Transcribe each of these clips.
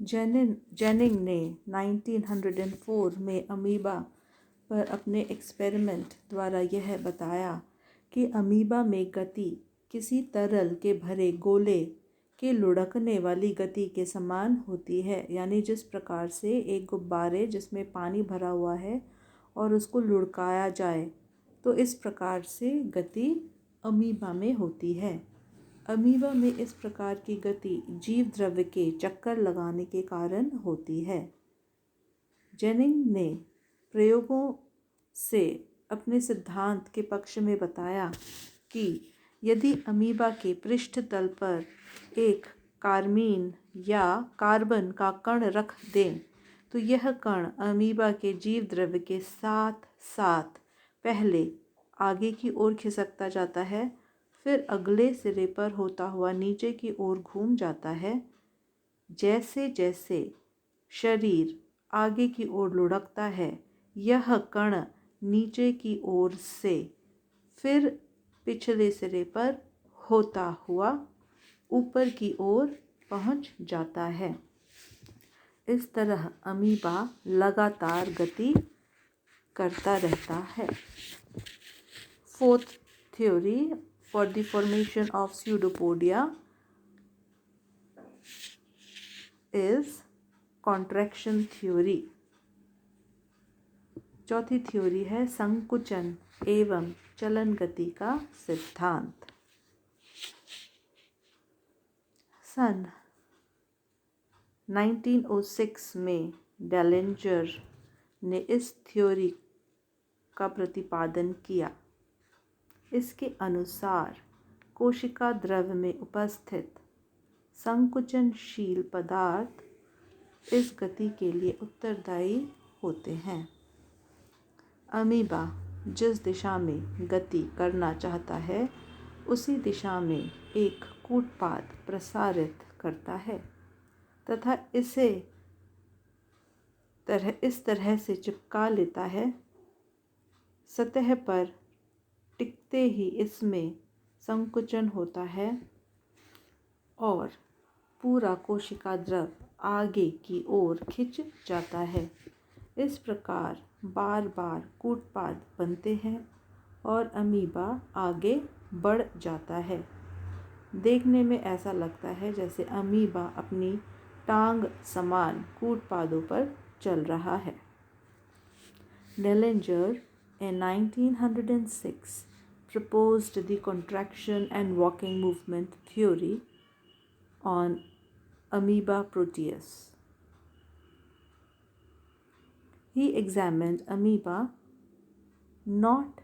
Ginning ने 1904 में amoeba पर अपने एक्सपेरिमेंट द्वारा यह बताया कि अमीबा में गति किसी तरल के भरे गोले के लुढ़कने वाली गति के समान होती है। यानी जिस प्रकार से एक गुब्बारे जिसमें पानी भरा हुआ है और उसको लुढ़काया जाए, तो इस प्रकार से गति अमीबा में होती है। अमीबा में इस प्रकार की गति जीव द्रव्य के चक्कर लगाने के कारण होती है। जेनिंग ने प्रयोगों से अपने सिद्धांत के पक्ष में बताया कि यदि अमीबा के पृष्ठ तल पर एक कार्मीन या कार्बन का कण रख दें, तो यह कण अमीबा के जीव द्रव्य के साथ साथ पहले आगे की ओर खिसकता जाता है, फिर अगले सिरे पर होता हुआ नीचे की ओर घूम जाता है। जैसे जैसे शरीर आगे की ओर लुढ़कता है, यह कण नीचे की ओर से फिर पिछले सिरे पर होता हुआ ऊपर की ओर पहुंच जाता है। इस तरह अमीबा लगातार गति करता रहता है। Fourth theory for the formation of pseudopodia is contraction theory. चौथी थ्योरी है संकुचन एवं चलन गति का सिद्धांत। सन 1906 में डेलिंजर ने इस थ्योरी का प्रतिपादन किया। इसके अनुसार कोशिका द्रव्य में उपस्थित संकुचनशील पदार्थ इस गति के लिए उत्तरदायी होते हैं। अमीबा जिस दिशा में गति करना चाहता है, उसी दिशा में एक कूटपाद प्रसारित करता है तथा इसे इस तरह से चिपका लेता है। सतह पर टिकते ही इसमें संकुचन होता है और पूरा कोशिका द्रव्य आगे की ओर खिंच जाता है। इस प्रकार बार बार कूटपाद बनते हैं और अमीबा आगे बढ़ जाता है। देखने में ऐसा लगता है जैसे अमीबा अपनी टांग समान कूटपादों पर चल रहा है। Dillinger in 1906 proposed the contraction and walking movement theory on amoeba proteus. He examined amoeba not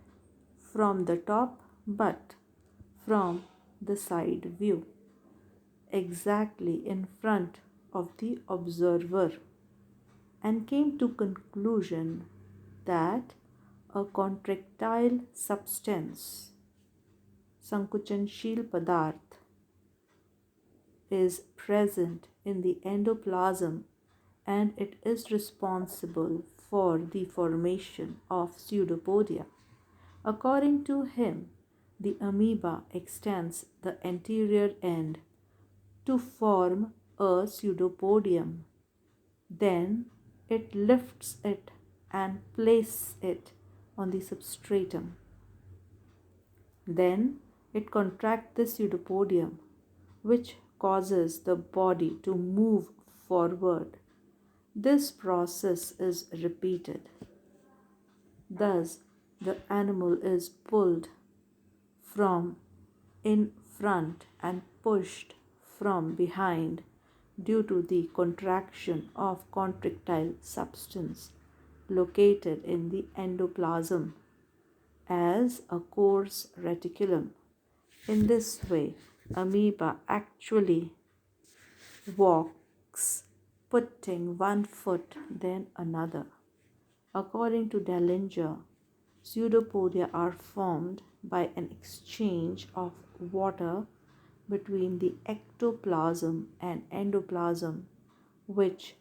from the top but from the side view, exactly in front of the observer, and came to conclusion that a contractile substance, संकुचनशील पदार्थ, is present in the endoplasm and it is responsible for the formation of pseudopodia. According to him, the amoeba extends the anterior end to form a pseudopodium. Then it lifts it and places it on the substratum. Then it contracts the pseudopodium, which causes the body to move forward. This process is repeated. Thus, the animal is pulled from in front and pushed from behind due to the contraction of contractile substance located in the endoplasm as a coarse reticulum. In this way, amoeba actually walks, putting one foot then another. According to Dellinger, pseudopodia are formed by an exchange of water between the ectoplasm and endoplasm, which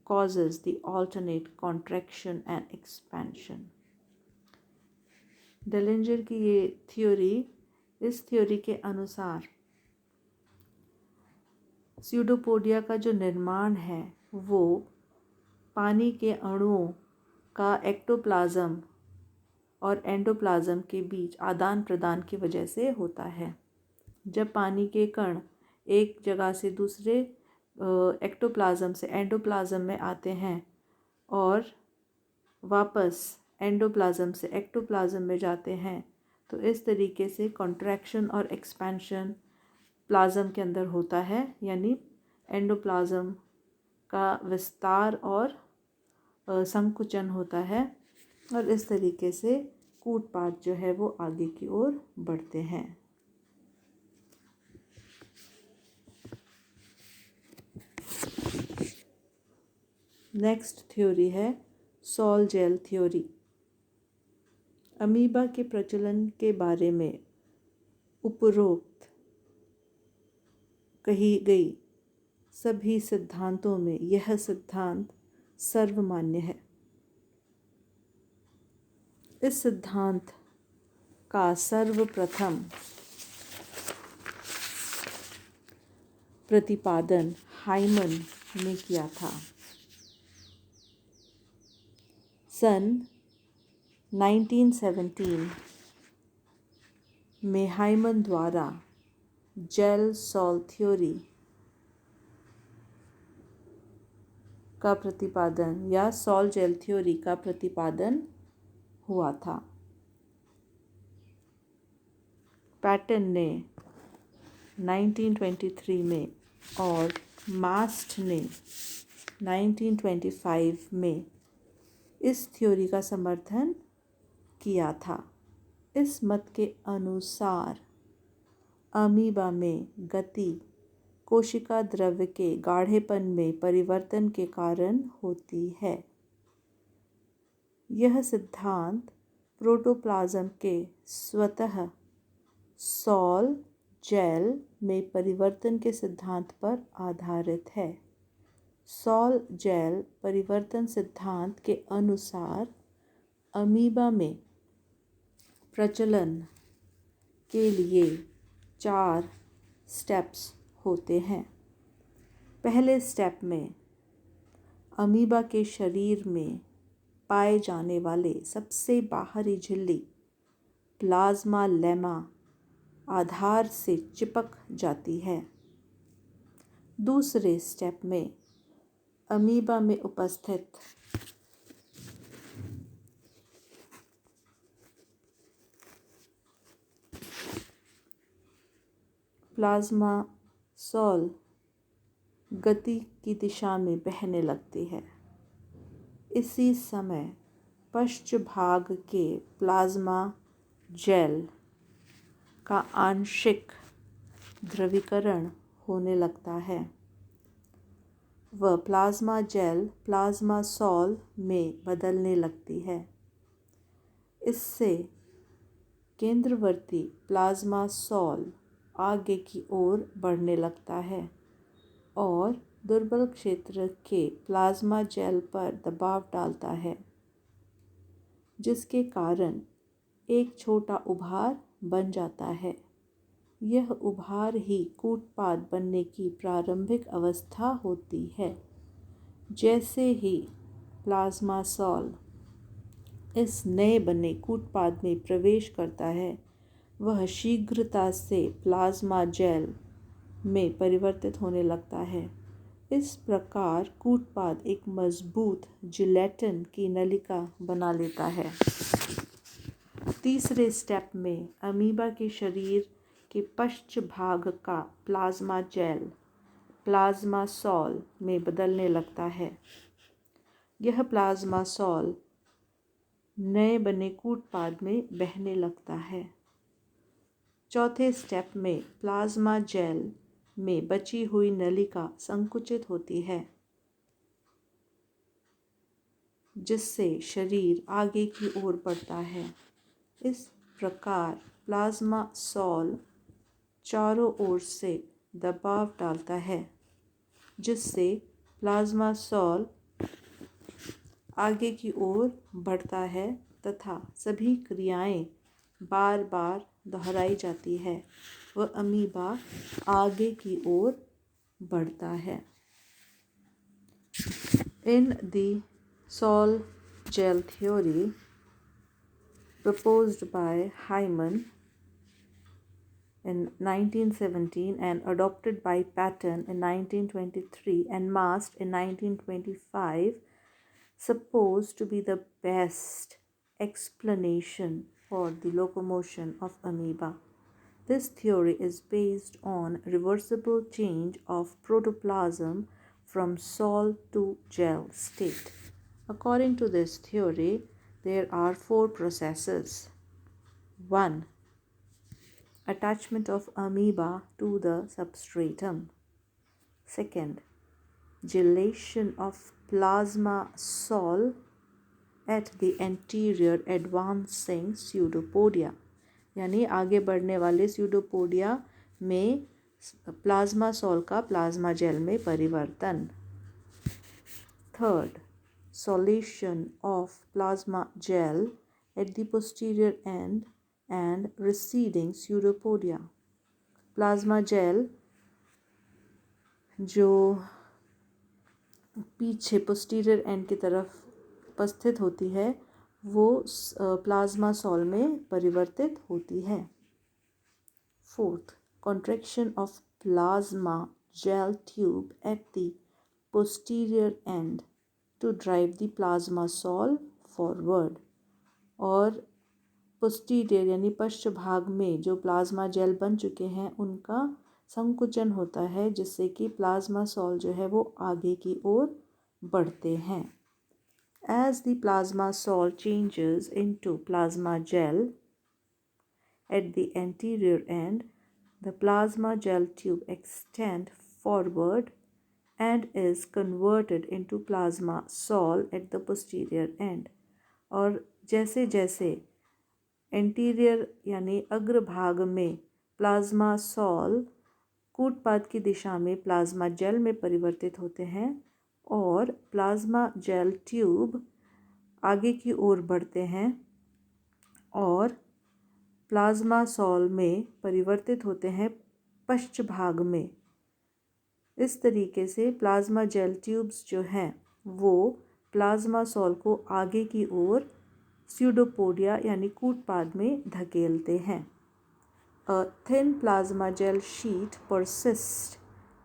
causes the alternate contraction and expansion. Dillinger की ये इस theory के अनुसार pseudopodia का जो निर्माण है वो पानी के अणुओं का एक्टोप्लाज्म और एंडोप्लाज्म के बीच आदान प्रदान की वजह से होता है। जब पानी के कण एक जगह से दूसरे एक्टोप्लाज्म से एंडोप्लाज्म में आते हैं और वापस एंडोप्लाज्म से एक्टोप्लाज्म में जाते हैं, तो इस तरीके से कॉन्ट्रैक्शन और एक्सपेंशन प्लाज्म के अंदर होता है, यानी एंडोप्लाज्म का विस्तार और संकुचन होता है और इस तरीके से कूटपाद जो है वो आगे की ओर बढ़ते हैं। नेक्स्ट थ्योरी है सॉल जेल थ्योरी। अमीबा के प्रचलन के बारे में उपरोक्त कही गई सभी सिद्धांतों में यह सिद्धांत सर्वमान्य है। इस सिद्धांत का सर्वप्रथम प्रतिपादन हाइमन ने किया था। सन 1917 में हाइमन द्वारा जेल सॉल थ्योरी का प्रतिपादन या सॉल जेल थ्योरी का प्रतिपादन हुआ था। पैटन ने 1923 में और मास्ट ने 1925 में इस थ्योरी का समर्थन किया था। इस मत के अनुसार अमीबा में गति कोशिका द्रव्य के गाढ़ेपन में परिवर्तन के कारण होती है। यह सिद्धांत प्रोटोप्लाज्म के स्वतः सॉल जेल में परिवर्तन के सिद्धांत पर आधारित है। सॉल जेल परिवर्तन सिद्धांत के अनुसार अमीबा में प्रचलन के लिए 4 स्टेप्स होते हैं। पहले स्टेप में अमीबा के शरीर में पाए जाने वाले सबसे बाहरी झिल्ली प्लाज्मा लेमा आधार से चिपक जाती है। दूसरे स्टेप में अमीबा में उपस्थित प्लाज्मा सॉल गति की दिशा में बहने लगती है। इसी समय पश्चभाग के प्लाज्मा जेल का आंशिक द्रवीकरण होने लगता है। वह प्लाज्मा जेल प्लाज्मा सॉल में बदलने लगती है। इससे केंद्रवर्ती प्लाज्मा सॉल आगे की ओर बढ़ने लगता है और दुर्बल क्षेत्र के प्लाज्मा जेल पर दबाव डालता है, जिसके कारण एक छोटा उभार बन जाता है। यह उभार ही कूटपाद बनने की प्रारंभिक अवस्था होती है। जैसे ही प्लाज्मा सॉल इस नए बने कूटपाद में प्रवेश करता है, वह शीघ्रता से प्लाज्मा जेल में परिवर्तित होने लगता है। इस प्रकार कूटपाद एक मजबूत जिलेटिन की नलिका बना लेता है। तीसरे स्टेप में अमीबा के शरीर के पश्चभाग का प्लाज्मा जेल प्लाज्मा सॉल में बदलने लगता है। यह प्लाज्मा सॉल नए बने कूटपाद में बहने लगता है। चौथे स्टेप में प्लाज्मा जेल में बची हुई नलिका संकुचित होती है, जिससे शरीर आगे की ओर बढ़ता है। इस प्रकार प्लाज्मा सॉल चारों ओर से दबाव डालता है, जिससे प्लाज्मा सॉल आगे की ओर बढ़ता है तथा सभी क्रियाएं बार बार दोहराई जाती है। वह अमीबा आगे की ओर बढ़ता है। In the Sol gel theory proposed by Hyman in 1917 and adopted by Patton in 1923 and Mast in 1925, supposed to be the best explanation for the locomotion of amoeba. This theory is based on reversible change of protoplasm from sol to gel state. According to this theory, there are four processes. 1. Attachment of amoeba to the substratum. Second, gelation of plasma sol at the anterior advancing pseudopodia, यानी आगे बढ़ने वाले pseudopodia में plasma sol का plasma jail में परिवर्तन. Third, solution of plasma gel at the posterior end and receding pseudopodia. Plasma gel जो पीछे पोस्टीरियर एंड की तरफ उपस्थित होती है वो प्लाज्मा सॉल में परिवर्तित होती है. Fourth, contraction of plasma gel tube at the posterior end to drive the plasma sol forward. और posterior यानी पश्च भाग में जो प्लाज्मा जेल बन चुके हैं उनका संकुचन होता है जिससे कि प्लाज्मा सॉल जो है वो आगे की ओर बढ़ते हैं. As the plasma sol changes into plasma gel at the anterior end, the plasma gel tube extends forward and is converted into plasma sol at the posterior end. और जैसे जैसे एंटीरियर यानी अग्र भाग में प्लाज्मा सॉल कूटपाद की दिशा में plasma jail में परिवर्तित होते हैं और प्लाज्मा जेल ट्यूब आगे की ओर बढ़ते हैं और प्लाज्मा सॉल में परिवर्तित होते हैं पश्च भाग में. इस तरीके से प्लाज्मा जेल ट्यूब्स जो हैं वो प्लाज्मा सॉल को आगे की ओर स्यूडोपोडिया यानी कूटपाद में धकेलते हैं. A thin plasma gel sheet persists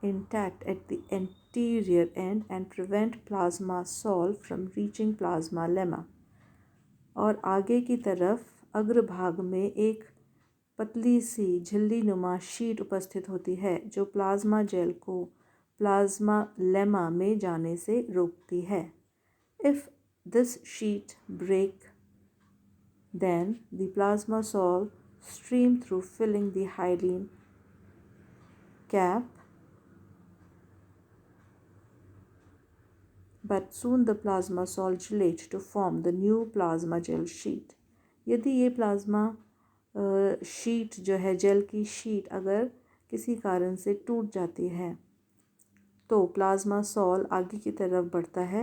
intact at the anterior end and prevent plasma sol from reaching plasma lemma. और आगे की तरफ अग्रभाग में एक पतली सी झिल्ली नुमा शीट उपस्थित होती है जो प्लाज्मा जेल को प्लाज्मा लेमा में जाने से रोकती है. If this sheet break, then the plasma sol stream through filling the hyaline cap, but soon the plasma sol gelate to form the new plasma gel sheet. यदि ये plasma sheet जो है jail की शीट अगर किसी कारण से टूट जाती है तो प्लाज्मा सॉल आगे की तरफ बढ़ता है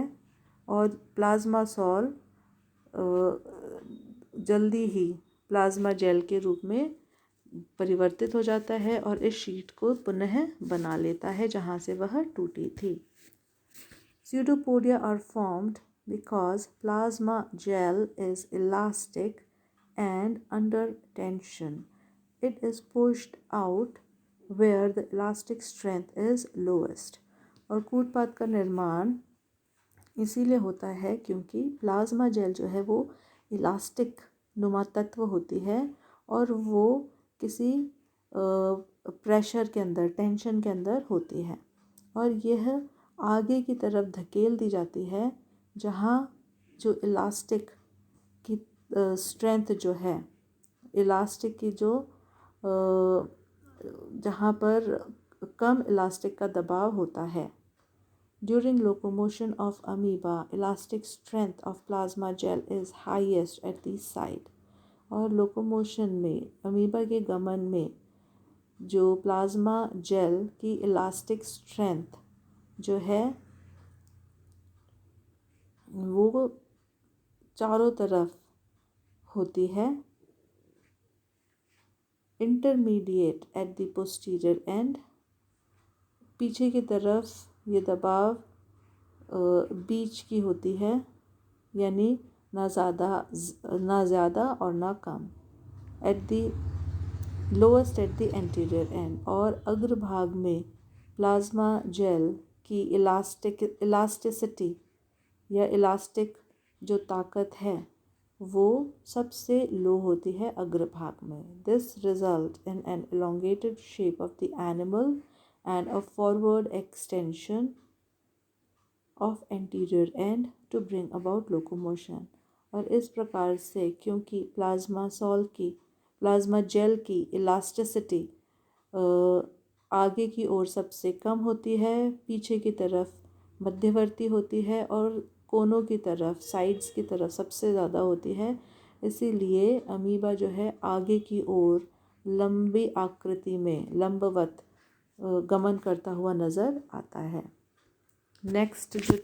और प्लाज्मा सॉल जल्दी ही प्लाज्मा जेल के रूप में परिवर्तित हो जाता है और इस शीट को पुनः बना लेता है जहाँ से वह टूटी थी. Pseudopodia are formed because plasma gel is elastic and under tension. It is pushed out where the elastic strength is lowest. और कूटपाद का निर्माण इसीलिए होता है क्योंकि प्लाज्मा जेल जो है वो इलास्टिक नुमा तत्व होती है और वो किसी प्रेशर के अंदर टेंशन के अंदर होती है और यह आगे की तरफ धकेल दी जाती है जहाँ जो इलास्टिक की स्ट्रेंथ जो है इलास्टिक की जो जहाँ पर कम इलास्टिक का दबाव होता है. During locomotion of amoeba, elastic strength of plasma gel is highest at the side. और लोकोमोशन में अमीबा के गमन में जो प्लाज्मा जेल की इलास्टिक स्ट्रेंथ जो है वो चारों तरफ होती है. Intermediate at the posterior end पीछे की तरफ ये दबाव बीच की होती है, यानी ना ज़्यादा और ना कम। At the lowest at the anterior end, और अग्रभाग में प्लाज्मा जेल की इलास्टिसिटी या इलास्टिक जो ताकत है वो सबसे लो होती है अग्रभाग में। This result in an elongated shape of the animal and a forward extension of anterior end to bring about locomotion. और इस प्रकार से, क्योंकि प्लाज्मा जेल की इलास्टिसिटी आगे की ओर सबसे कम होती है, पीछे की तरफ मध्यवर्ती होती है और कोनों की तरफ, साइड्स की तरफ सबसे ज़्यादा होती है, इसीलिए अमीबा जो है आगे की ओर लंबी आकृति में लंबवत गमन करता हुआ नज़र आता है। नेक्स्ट जो